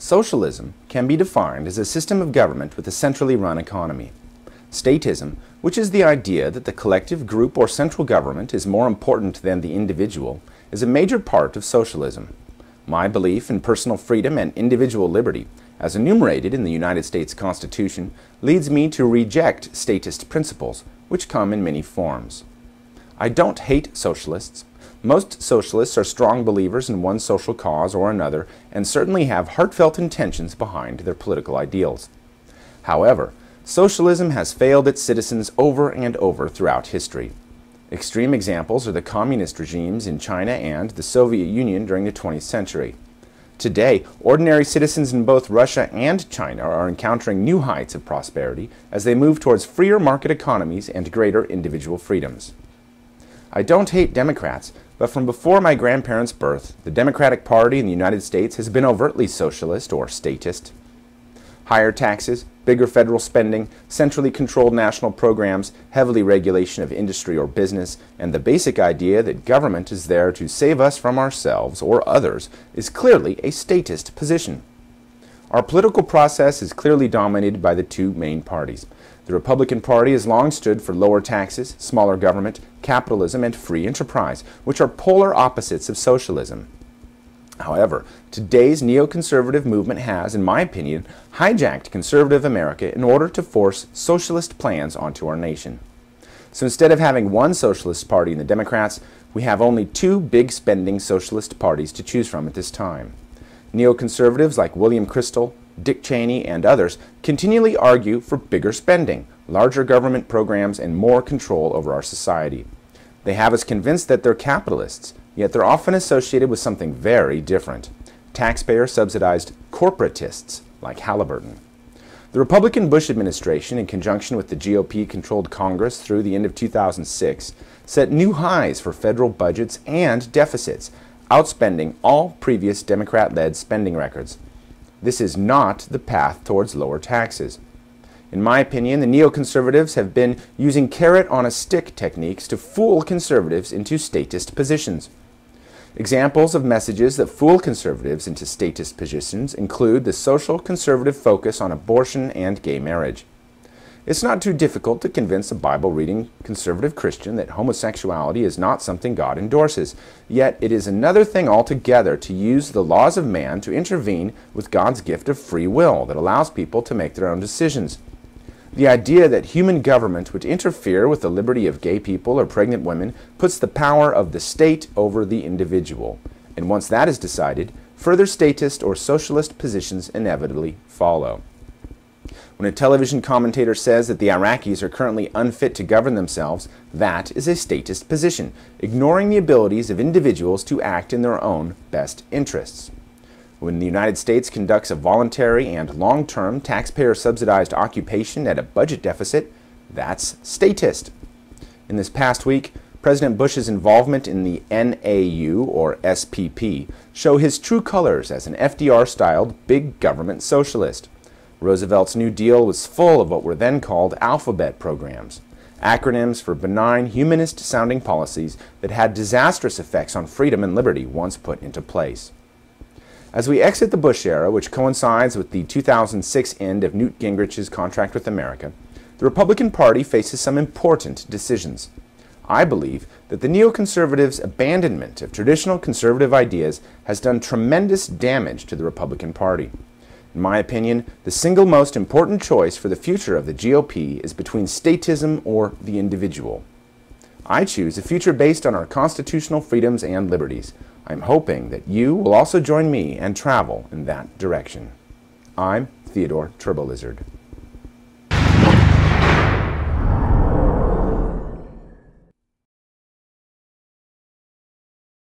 Socialism can be defined as a system of government with a centrally run economy. Statism, which is the idea that the collective, group, or central government is more important than the individual, is a major part of socialism. My belief in personal freedom and individual liberty, as enumerated in the United States Constitution, leads me to reject statist principles, which come in many forms. I don't hate socialists. Most socialists are strong believers in one social cause or another and certainly have heartfelt intentions behind their political ideals. However, socialism has failed its citizens over and over throughout history. Extreme examples are the communist regimes in China and the Soviet Union during the 20th century. Today, ordinary citizens in both Russia and China are encountering new heights of prosperity as they move towards freer market economies and greater individual freedoms. I don't hate Democrats, but from before my grandparents' birth, the Democratic Party in the United States has been overtly socialist or statist. Higher taxes, bigger federal spending, centrally controlled national programs, heavily regulation of industry or business, and the basic idea that government is there to save us from ourselves or others is clearly a statist position. Our political process is clearly dominated by the two main parties. The Republican Party has long stood for lower taxes, smaller government, capitalism, and free enterprise, which are polar opposites of socialism. However, today's neoconservative movement has, in my opinion, hijacked conservative America in order to force socialist plans onto our nation. So instead of having one socialist party in the Democrats, we have only two big spending socialist parties to choose from at this time. Neoconservatives like William Kristol, Dick Cheney, and others continually argue for bigger spending, larger government programs, and more control over our society. They have us convinced that they're capitalists, yet they're often associated with something very different: taxpayer-subsidized corporatists like Halliburton. The Republican Bush administration, in conjunction with the GOP-controlled Congress through the end of 2006, set new highs for federal budgets and deficits, outspending all previous Democrat-led spending records. This is not the path towards lower taxes. In my opinion, the neoconservatives have been using carrot-on-a-stick techniques to fool conservatives into statist positions. Examples of messages that fool conservatives into statist positions include the social conservative focus on abortion and gay marriage. It's not too difficult to convince a Bible-reading conservative Christian that homosexuality is not something God endorses, yet it is another thing altogether to use the laws of man to intervene with God's gift of free will that allows people to make their own decisions. The idea that human government would interfere with the liberty of gay people or pregnant women puts the power of the state over the individual, and once that is decided, further statist or socialist positions inevitably follow. When a television commentator says that the Iraqis are currently unfit to govern themselves, that is a statist position, ignoring the abilities of individuals to act in their own best interests. When the United States conducts a voluntary and long-term taxpayer-subsidized occupation at a budget deficit, that's statist. In this past week, President Bush's involvement in the NAU, or SPP, show his true colors as an FDR-styled big government socialist. Roosevelt's New Deal was full of what were then called alphabet programs, acronyms for benign, humanist-sounding policies that had disastrous effects on freedom and liberty once put into place. As we exit the Bush era, which coincides with the 2006 end of Newt Gingrich's contract with America, the Republican Party faces some important decisions. I believe that the neoconservatives' abandonment of traditional conservative ideas has done tremendous damage to the Republican Party. In my opinion, the single most important choice for the future of the GOP is between statism or the individual. I choose a future based on our constitutional freedoms and liberties. I'm hoping that you will also join me and travel in that direction. I'm Theodore Turbolizard.